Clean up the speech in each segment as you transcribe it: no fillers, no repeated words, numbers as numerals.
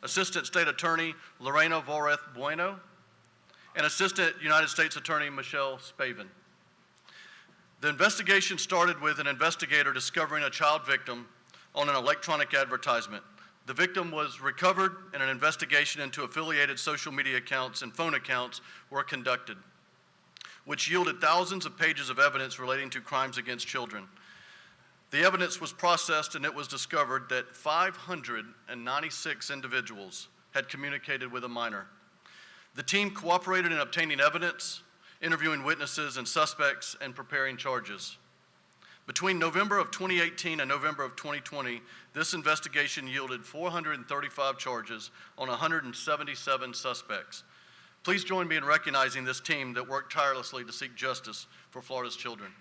Assistant State Attorney Lorena Voreth Bueno, and Assistant United States Attorney Michelle Spavin. The investigation started with an investigator discovering a child victim on an electronic advertisement. The victim was recovered and an investigation into affiliated social media accounts and phone accounts were conducted, which yielded thousands of pages of evidence relating to crimes against children. The evidence was processed and it was discovered that 596 individuals had communicated with a minor. The team cooperated in obtaining evidence, interviewing witnesses and suspects, and preparing charges. Between November of 2018 and November of 2020, this investigation yielded 435 charges on 177 suspects. Please join me in recognizing this team that worked tirelessly to seek justice for Florida's children.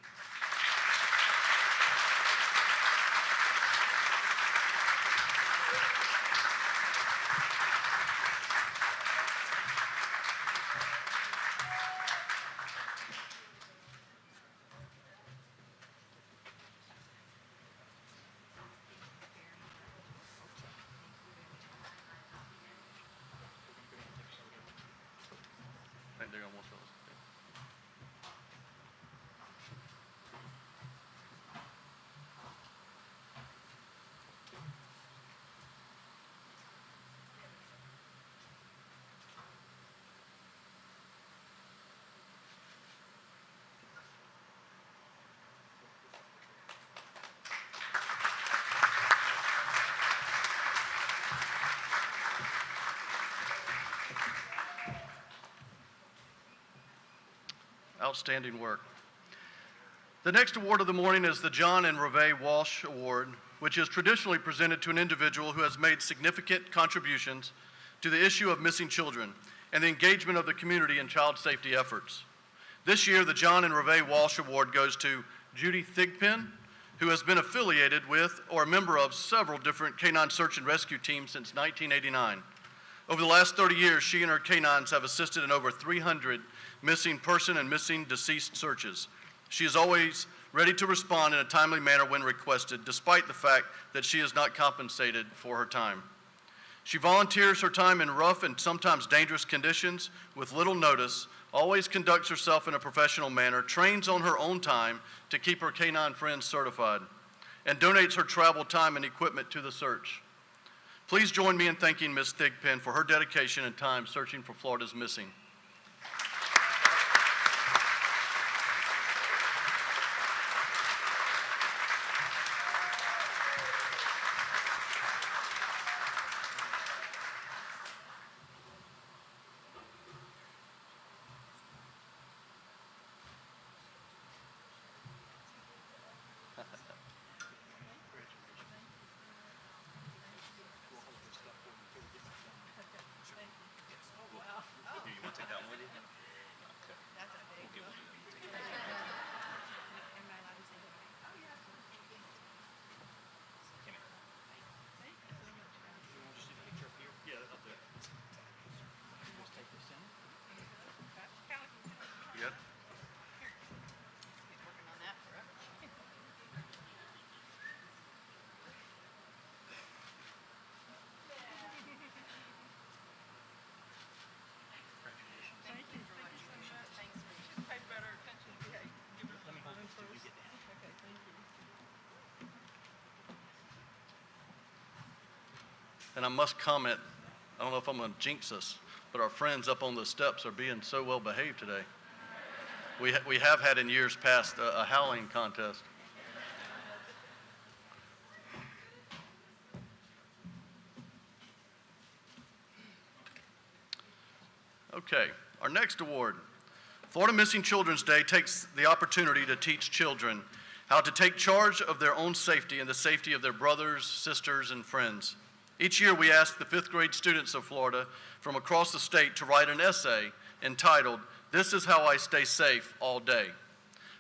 Outstanding work. The next award of the morning is the John and Rave Walsh Award, which is traditionally presented to an individual who has made significant contributions to the issue of missing children and the engagement of the community in child safety efforts. This year, the John and Rave Walsh Award goes to Judy Thigpen, who has been affiliated with or a member of several different canine search and rescue teams since 1989. Over the last 30 years, she and her canines have assisted in over 300 missing person and missing deceased searches. She is always ready to respond in a timely manner when requested, despite the fact that she is not compensated for her time. She volunteers her time in rough and sometimes dangerous conditions with little notice, always conducts herself in a professional manner, trains on her own time to keep her canine friends certified, and donates her travel time and equipment to the search. Please join me in thanking Ms. Thigpen for her dedication and time searching for Florida's missing. And I must comment, I don't know if I'm going to jinx us, but our friends up on the steps are being so well behaved today. We have had in years past a howling contest. Okay, our next award. Florida Missing Children's Day takes the opportunity to teach children how to take charge of their own safety and the safety of their brothers, sisters, and friends. Each year we ask the 5th grade students of Florida from across the state to write an essay entitled, "This is How I Stay Safe All Day."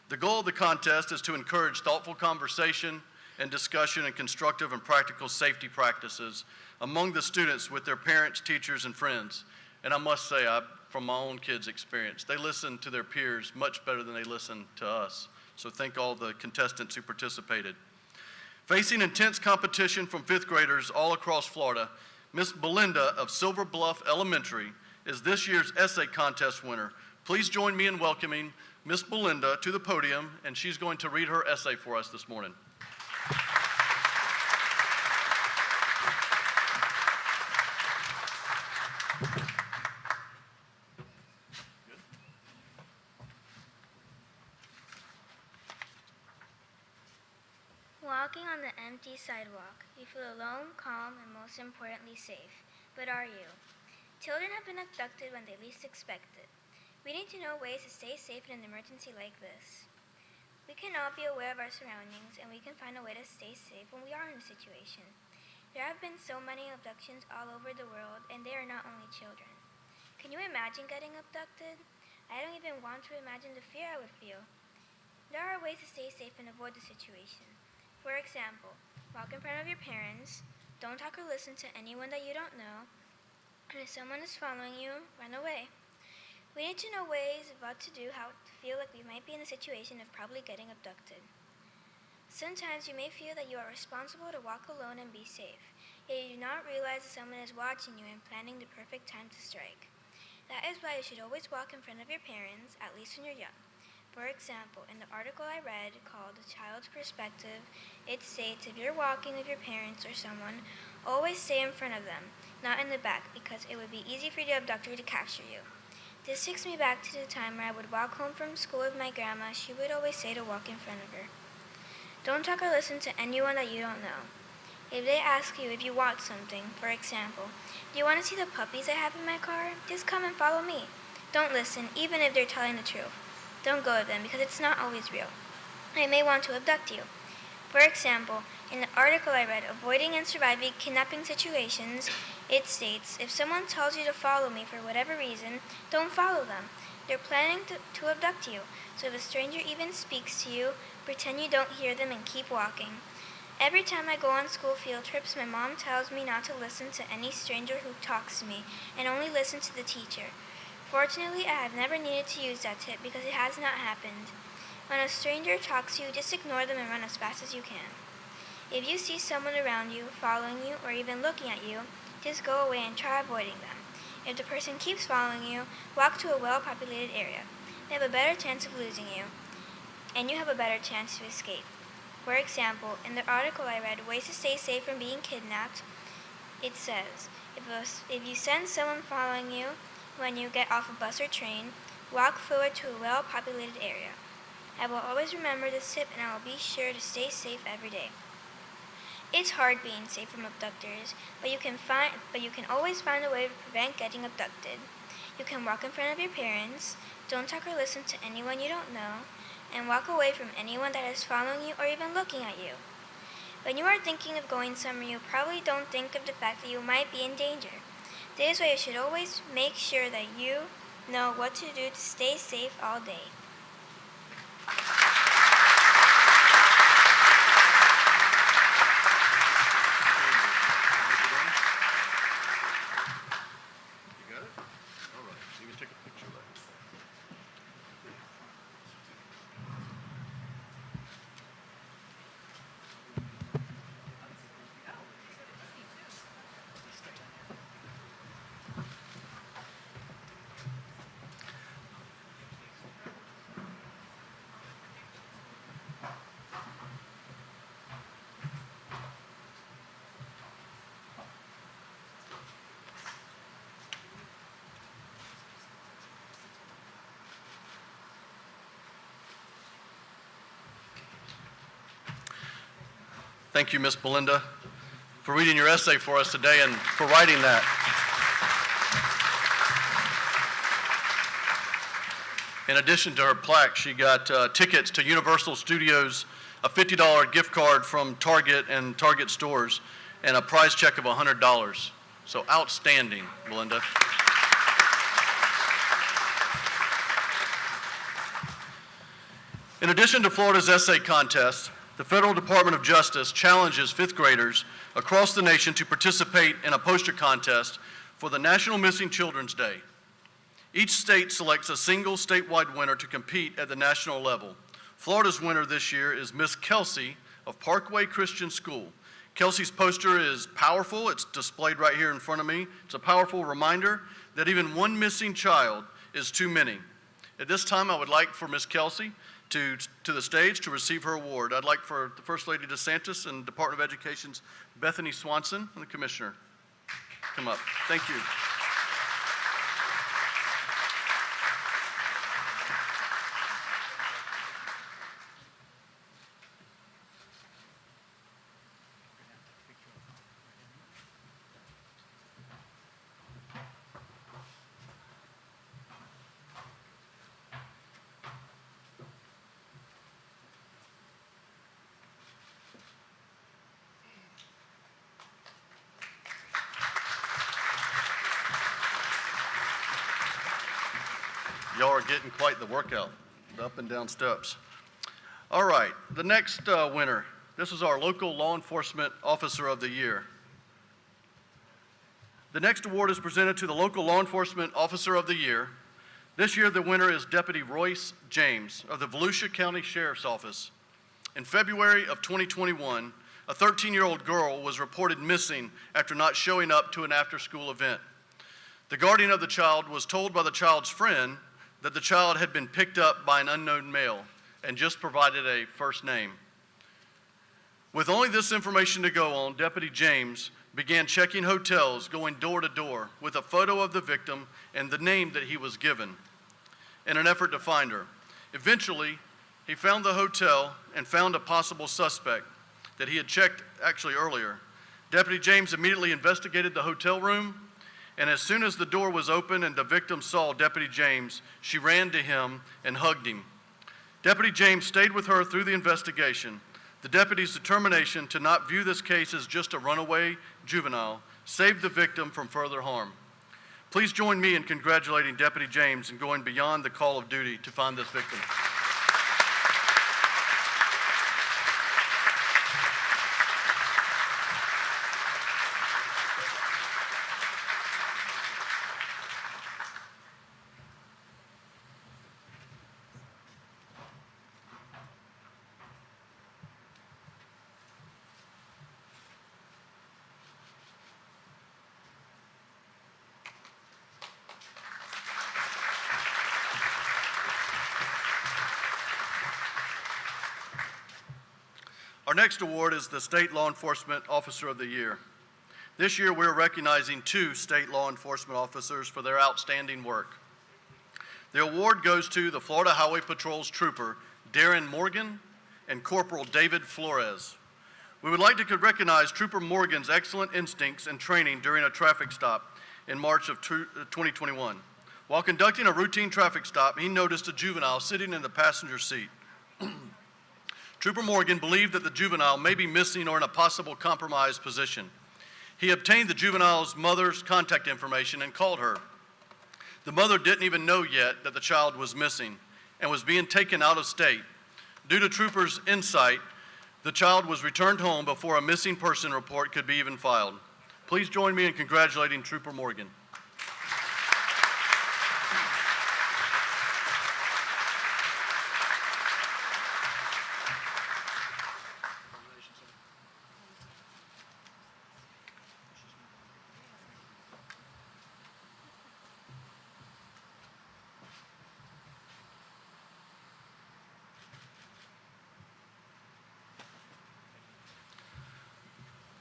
The goal of the contest is to encourage thoughtful conversation and discussion and constructive and practical safety practices among the students with their parents, teachers, and friends. And I must say, from my own kids' experience, they listen to their peers much better than they listen to us. So thank all the contestants who participated. Facing intense competition from 5th graders all across Florida, Miss Belinda of Silver Bluff Elementary is this year's essay contest winner. Please join me in welcoming Miss Belinda to the podium, and she's going to read her essay for us this morning. Walking on the empty sidewalk, you feel alone, calm, and most importantly safe. But are you? Children have been abducted when they least expect it. We need to know ways to stay safe in an emergency like this. We can all be aware of our surroundings, and we can find a way to stay safe when we are in a situation. There have been so many abductions all over the world, and they are not only children. Can you imagine getting abducted? I don't even want to imagine the fear I would feel. There are ways to stay safe and avoid the situation. For example, walk in front of your parents, don't talk or listen to anyone that you don't know, and if someone is following you, run away. We need to know ways of what to do, how to feel like we might be in the situation of probably getting abducted. Sometimes you may feel that you are responsible to walk alone and be safe, yet you do not realize that someone is watching you and planning the perfect time to strike. That is why you should always walk in front of your parents, at least when you're young. For example, in the article I read called The Child's Perspective, it states if you're walking with your parents or someone, always stay in front of them, not in the back, because it would be easy for the abductor to capture you. This takes me back to the time where I would walk home from school with my grandma. She would always say to walk in front of her. Don't talk or listen to anyone that you don't know. If they ask you if you want something, for example, do you want to see the puppies I have in my car? Just come and follow me. Don't listen, even if they're telling the truth. Don't go with them because it's not always real. They may want to abduct you. For example, in the article I read, Avoiding and Surviving Kidnapping Situations, it states, if someone tells you to follow me for whatever reason, don't follow them. They're planning to abduct you, so if a stranger even speaks to you, pretend you don't hear them and keep walking. Every time I go on school field trips, my mom tells me not to listen to any stranger who talks to me and only listen to the teacher. Fortunately, I have never needed to use that tip because it has not happened. When a stranger talks to you, just ignore them and run as fast as you can. If you see someone around you, following you, or even looking at you, just go away and try avoiding them. If the person keeps following you, walk to a well-populated area. They have a better chance of losing you, and you have a better chance to escape. For example, in the article I read, Ways to Stay Safe from Being Kidnapped, it says, if you sense someone following you, when you get off a bus or train, walk forward to a well-populated area. I will always remember this tip, and I will be sure to stay safe every day. It's hard being safe from abductors, but you can always find a way to prevent getting abducted. You can walk in front of your parents, don't talk or listen to anyone you don't know, and walk away from anyone that is following you or even looking at you. When you are thinking of going somewhere, you probably don't think of the fact that you might be in danger. This is why you should always make sure that you know what to do to stay safe all day. You got it? All right, you can take a picture of that. Thank you, Miss Belinda, for reading your essay for us today and for writing that. In addition to her plaque, she got tickets to Universal Studios, a $50 gift card from Target and Target stores, and a prize check of $100. So outstanding, Belinda. In addition to Florida's essay contest, the Federal Department of Justice challenges fifth graders across the nation to participate in a poster contest for the National Missing Children's Day. Each state selects a single statewide winner to compete at the national level. Florida's winner this year is Miss Kelsey of Parkway Christian School. Kelsey's poster is powerful. It's displayed right here in front of me. It's a powerful reminder that even one missing child is too many. At this time, I would like for Miss Kelsey to the stage to receive her award. I'd like for the First Lady DeSantis and Department of Education's Bethany Swanson and the Commissioner come up. Thank you. Y'all are getting quite the workout, the up and down steps. All right, the next winner, this is our Local Law Enforcement Officer of the Year. The next award is presented to the Local Law Enforcement Officer of the Year. This year, the winner is Deputy Royce James of the Volusia County Sheriff's Office. In February of 2021, a 13-year-old girl was reported missing after not showing up to an after-school event. The guardian of the child was told by the child's friend that the child had been picked up by an unknown male and just provided a first name. With only this information to go on, Deputy James began checking hotels, going door to door with a photo of the victim and the name that he was given in an effort to find her. Eventually, he found the hotel and found a possible suspect that he had checked actually earlier. Deputy James immediately investigated the hotel room, and as soon as the door was open and the victim saw Deputy James, she ran to him and hugged him. Deputy James stayed with her through the investigation. The deputy's determination to not view this case as just a runaway juvenile saved the victim from further harm. Please join me in congratulating Deputy James and going beyond the call of duty to find this victim. Our next award is the State Law Enforcement Officer of the Year. This year, we're recognizing 2 state law enforcement officers for their outstanding work. The award goes to the Florida Highway Patrol's trooper, Darren Morgan, and Corporal David Flores. We would like to recognize Trooper Morgan's excellent instincts and training during a traffic stop in March of 2021. While conducting a routine traffic stop, he noticed a juvenile sitting in the passenger seat. Trooper Morgan believed that the juvenile may be missing or in a possible compromised position. He obtained the juvenile's mother's contact information and called her. The mother didn't even know yet that the child was missing and was being taken out of state. Due to Trooper's insight, the child was returned home before a missing person report could be even filed. Please join me in congratulating Trooper Morgan.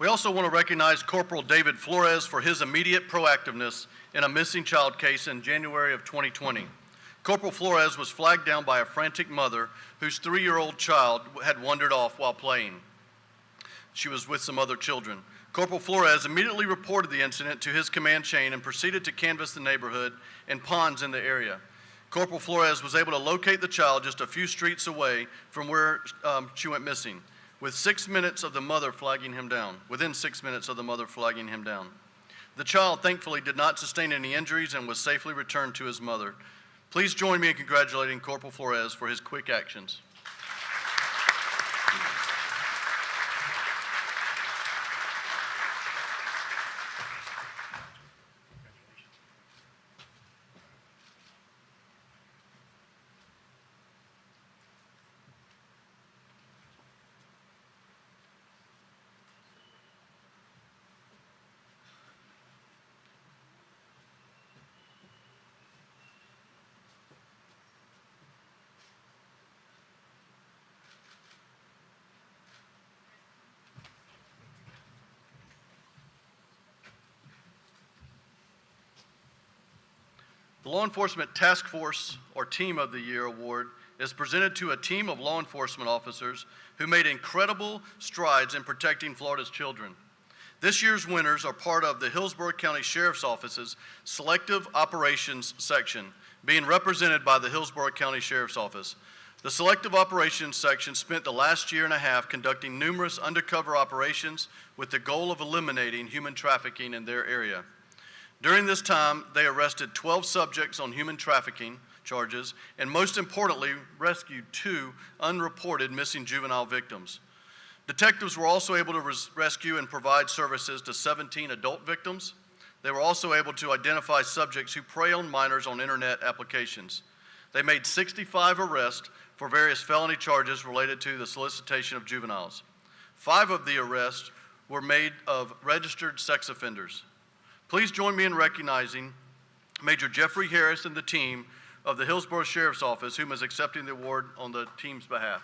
We also want to recognize Corporal David Flores for his immediate proactiveness in a missing child case in January of 2020. Corporal Flores was flagged down by a frantic mother whose 3-year-old child had wandered off while playing. She was with some other children. Corporal Flores immediately reported the incident to his command chain and proceeded to canvass the neighborhood and ponds in the area. Corporal Flores was able to locate the child just a few streets away from where she went missing. Within 6 minutes of the mother flagging him down. The child thankfully did not sustain any injuries and was safely returned to his mother. Please join me in congratulating Corporal Flores for his quick actions. The Law Enforcement Task Force, or Team of the Year award, is presented to a team of law enforcement officers who made incredible strides in protecting Florida's children. This year's winners are part of the Hillsborough County Sheriff's Office's Selective Operations Section, being represented by the Hillsborough County Sheriff's Office. The Selective Operations Section spent the last year and a half conducting numerous undercover operations with the goal of eliminating human trafficking in their area. During this time, they arrested 12 subjects on human trafficking charges, and most importantly, rescued 2 unreported missing juvenile victims. Detectives were also able to rescue and provide services to 17 adult victims. They were also able to identify subjects who prey on minors on internet applications. They made 65 arrests for various felony charges related to the solicitation of juveniles. 5 of the arrests were made of registered sex offenders. Please join me in recognizing Major Jeffrey Harris and the team of the Hillsborough Sheriff's Office, whom is accepting the award on the team's behalf.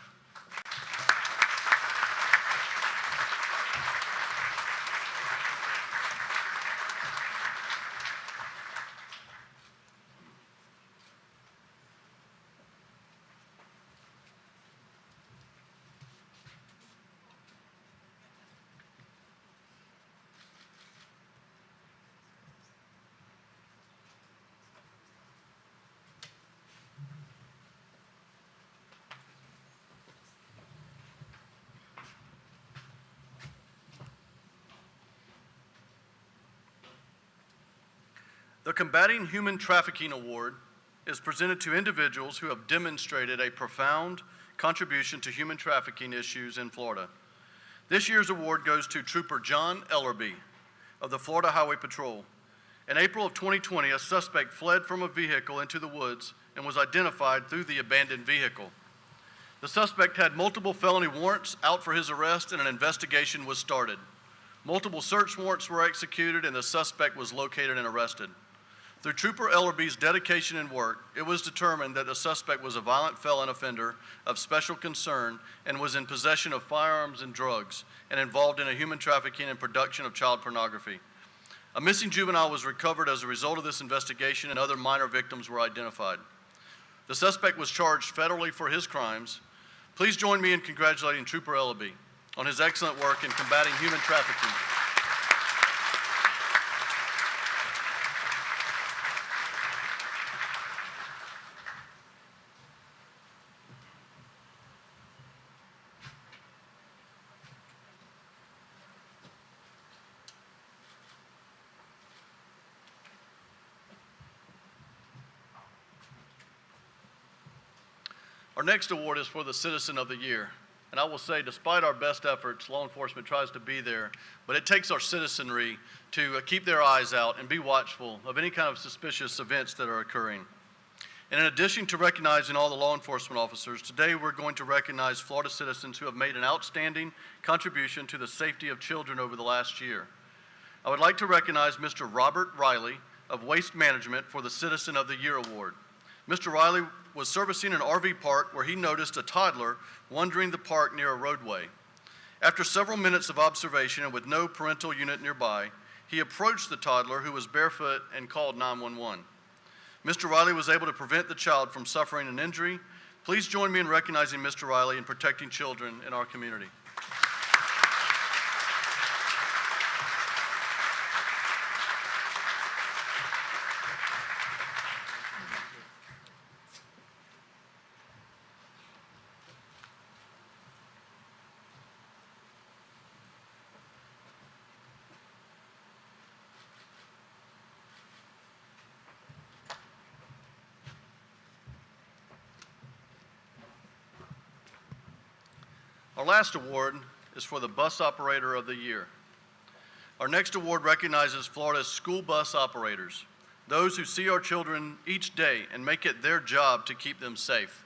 The Combating Human Trafficking Award is presented to individuals who have demonstrated a profound contribution to human trafficking issues in Florida. This year's award goes to Trooper John Ellerby of the Florida Highway Patrol. In April of 2020, a suspect fled from a vehicle into the woods and was identified through the abandoned vehicle. The suspect had multiple felony warrants out for his arrest, and an investigation was started. Multiple search warrants were executed, and the suspect was located and arrested. Through Trooper Ellerby's dedication and work, it was determined that the suspect was a violent felon offender of special concern and was in possession of firearms and drugs and involved in a human trafficking and production of child pornography. A missing juvenile was recovered as a result of this investigation, and other minor victims were identified. The suspect was charged federally for his crimes. Please join me in congratulating Trooper Ellerby on his excellent work in combating human trafficking. Our next award is for the Citizen of the Year. And I will say, despite our best efforts, law enforcement tries to be there, but it takes our citizenry to keep their eyes out and be watchful of any kind of suspicious events that are occurring. And in addition to recognizing all the law enforcement officers, today we're going to recognize Florida citizens who have made an outstanding contribution to the safety of children over the last year. I would like to recognize Mr. Robert Riley of Waste Management for the Citizen of the Year Award. Mr. Riley was servicing an RV park where he noticed a toddler wandering the park near a roadway. After several minutes of observation and with no parental unit nearby, he approached the toddler, who was barefoot, and called 911. Mr. Riley was able to prevent the child from suffering an injury. Please join me in recognizing Mr. Riley in protecting children in our community. Our last award is for the Bus Operator of the Year. Our next award recognizes Florida's school bus operators, those who see our children each day and make it their job to keep them safe.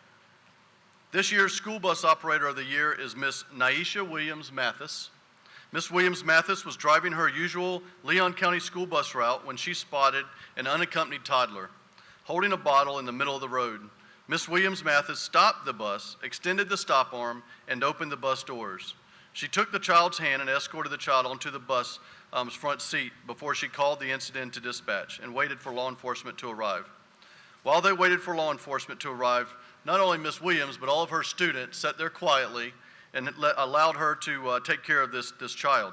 This year's School Bus Operator of the Year is Miss Naisha Williams Mathis. Miss Williams Mathis was driving her usual Leon County school bus route when she spotted an unaccompanied toddler holding a bottle in the middle of the road. Miss Williams Mathis stopped the bus, extended the stop arm, and opened the bus doors. She took the child's hand and escorted the child onto the bus front seat before she called the incident to dispatch and waited for law enforcement to arrive. While they waited for law enforcement to arrive, not only Miss Williams, but all of her students sat there quietly and allowed her to take care of this child.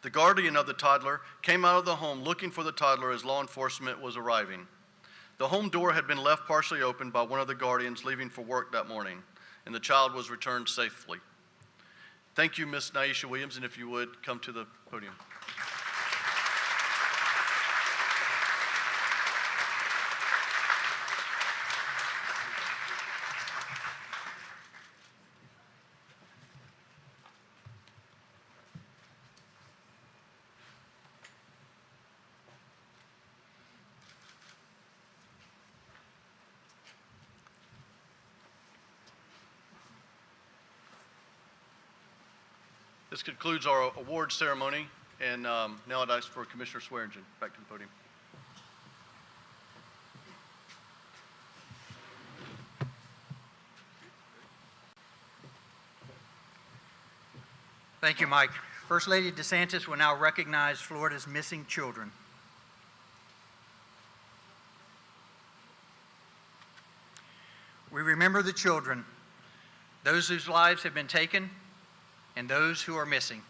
The guardian of the toddler came out of the home looking for the toddler as law enforcement was arriving. The home door had been left partially open by one of the guardians leaving for work that morning, and the child was returned safely. Thank you, Miss Naisha Williams, and if you would, come to the podium. This concludes our award ceremony, and now I'd ask for Commissioner Swearingen back to the podium. Thank you, Mike. First Lady DeSantis will now recognize Florida's missing children. We remember the children, those whose lives have been taken, and those who are missing.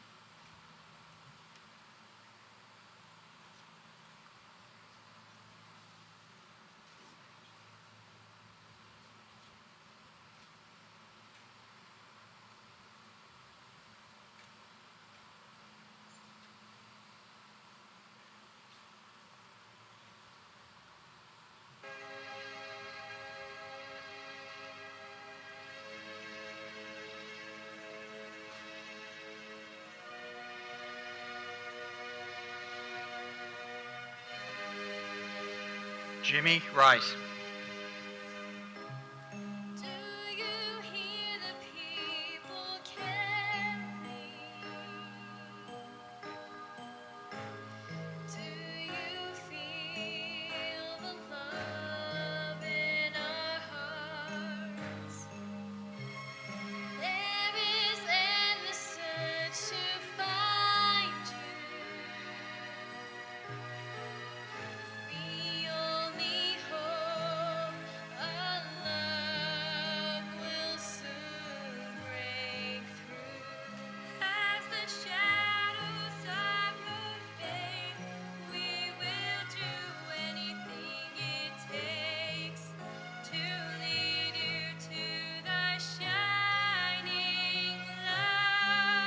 Jimmy Rice.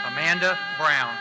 Amanda Brown.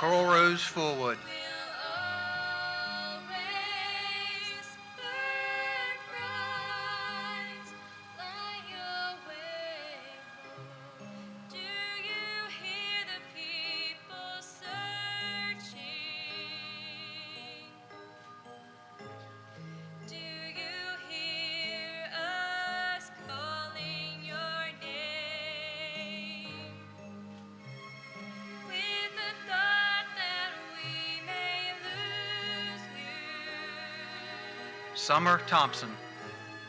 Coral Rose Fullwood. Summer Thompson.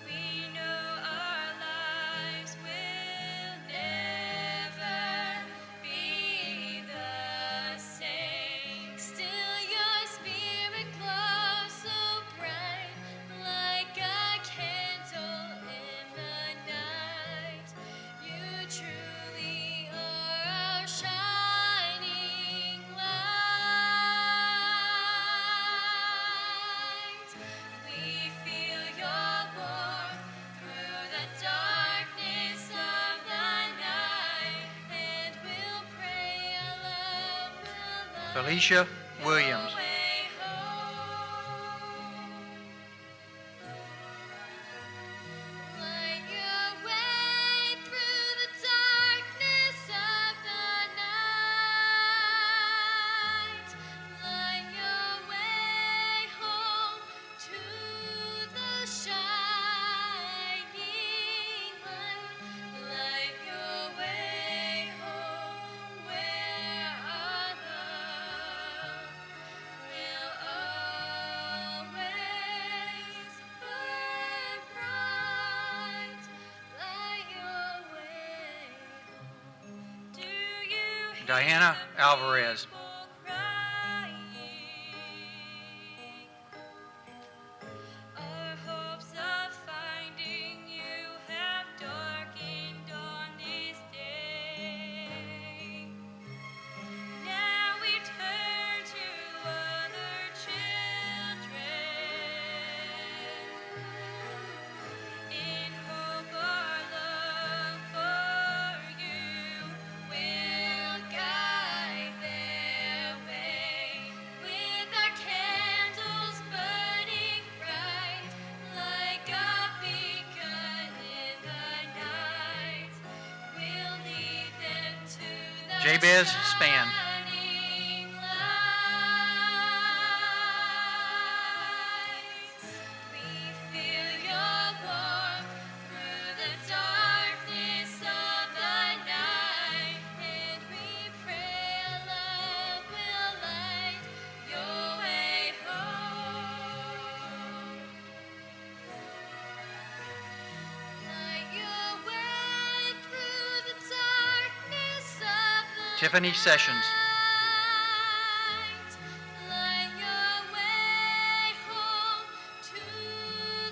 We know our lives will never be the same. Still your spirit glows so bright, like a candle in the night. You truly are our shining light. We feel your warmth through the darkness of the night, and we'll pray our love will light Felicia Williams. your way home. Light your Diana Alvarez. Our hopes of finding you have darkened on this day. Now we turn to other children in hope our love for you will guide their way. With our candles burning bright like a beacon in the night, we'll lead them to the Jabez Span. shining light. We feel your warmth through the darkness of the night, and we pray love will light your way home. Light your way through the darkness of the Tiffany Sessions. night. Light your way home to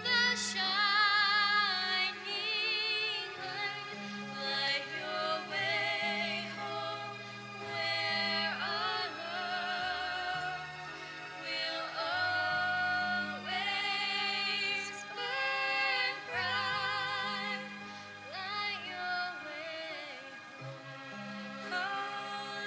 the shining light. Light your way home where our love will always burn bright. Light your way home. Oh,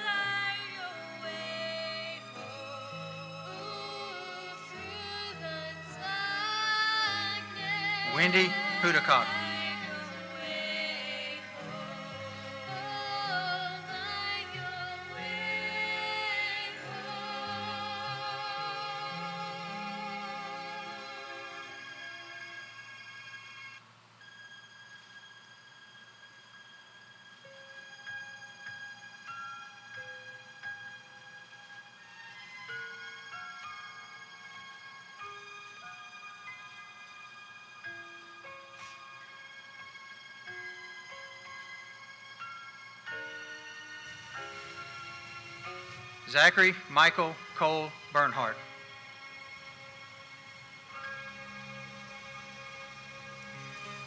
light your way home. Ooh, through the darkness. Wendy Hudacock. Light your way home. Oh, light your way Zachary Michael Cole Bernhardt.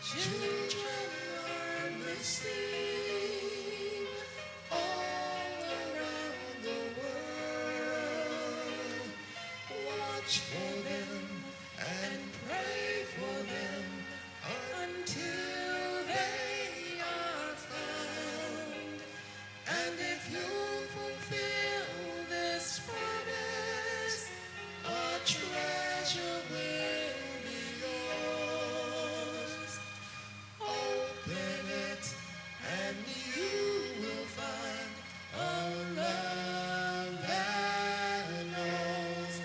Children are missing all around the world. Watch for them and pray for them until they are found. And if you fulfill this promise, a treasure will be yours. Open it and you will find a love that knows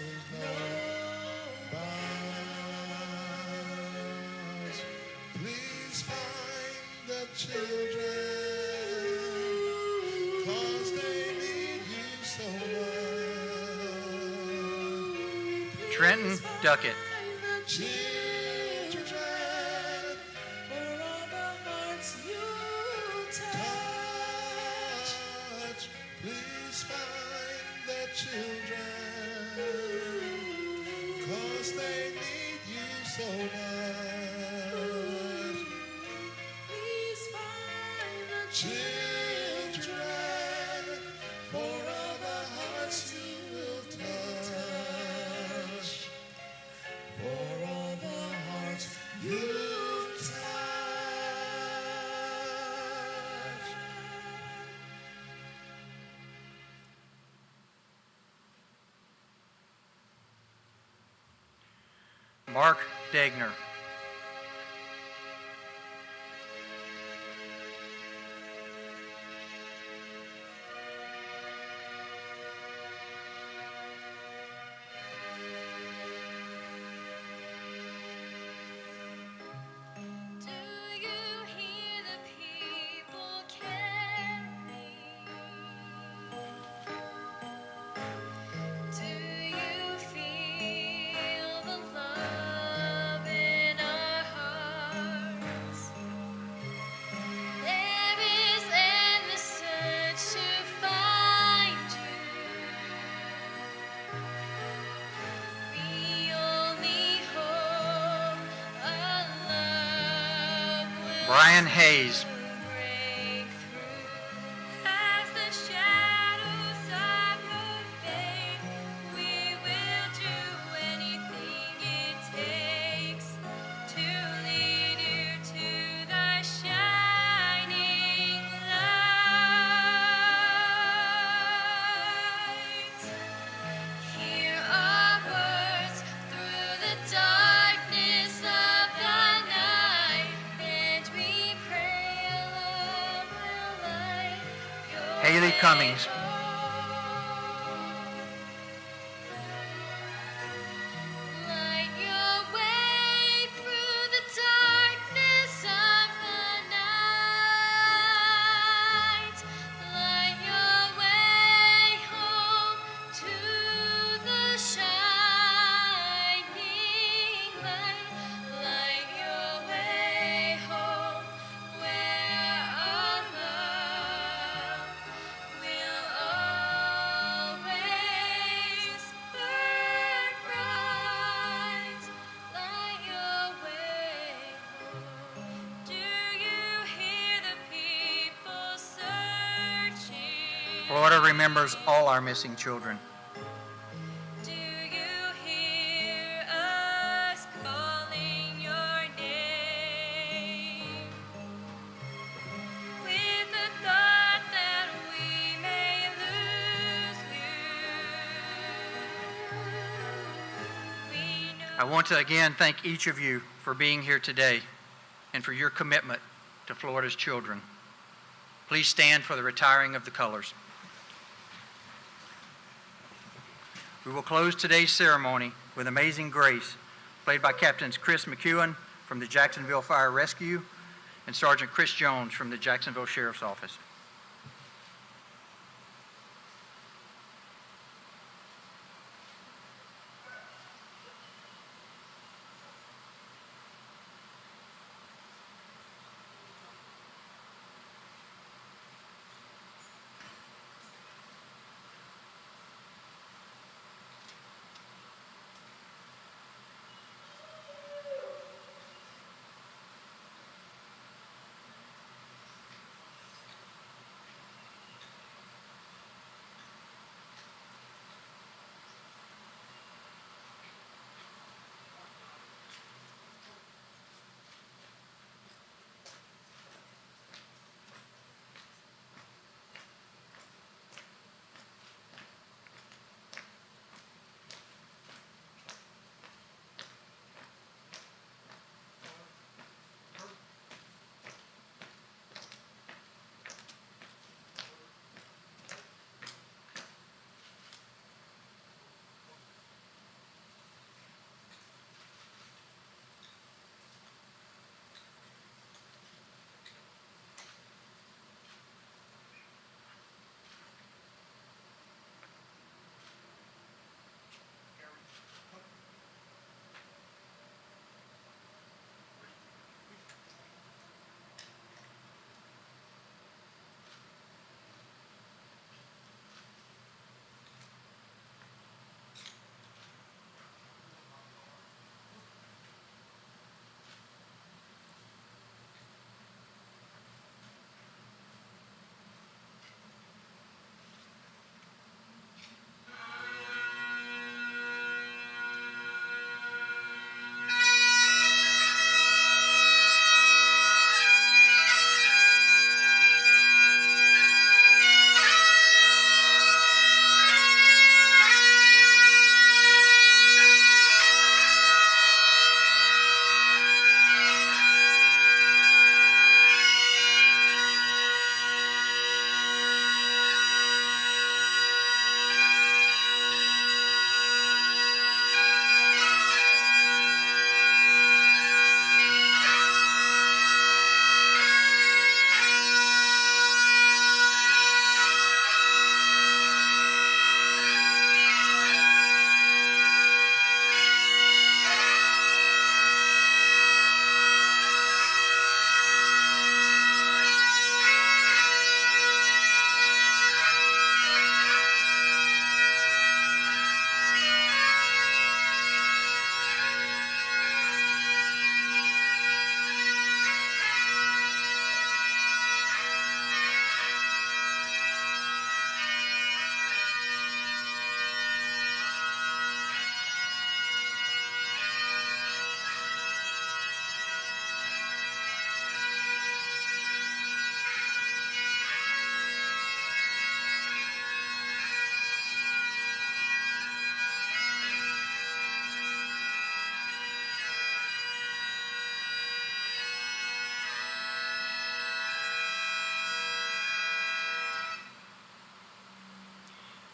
no bounds. Please find the children, 'cause they need you so much. Trenton Duckett. The children, for all the hearts you touch. Please find the children, 'cause they need you so much. Please find the children, for all the hearts you will touch. For all the hearts you touch. Mark Degner. Do you hear the people caroling? Do you feel the love in Brian Hayes. break through. As the shadows of your faith, we will do anything it takes to lead you to the shining light. Hear our words through the darkness of the night, and we pray love will light your Haley way Cummings. home. Light your way through the darkness of the night. Light your way home to the shining light. Light your way home where our love will always burn bright. Light your way home. Do you hear the people searching? Florida remembers all our missing children. Do you hear us calling your name? With the thought that we may lose you. We know I want to again thank each of you for being here today and for your commitment to Florida's children. Please stand for the retiring of the colors. We will close today's ceremony with Amazing Grace, played by Captains Chris McEwen from the Jacksonville Fire Rescue and Sergeant Chris Jones from the Jacksonville Sheriff's Office.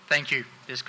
Thank you. This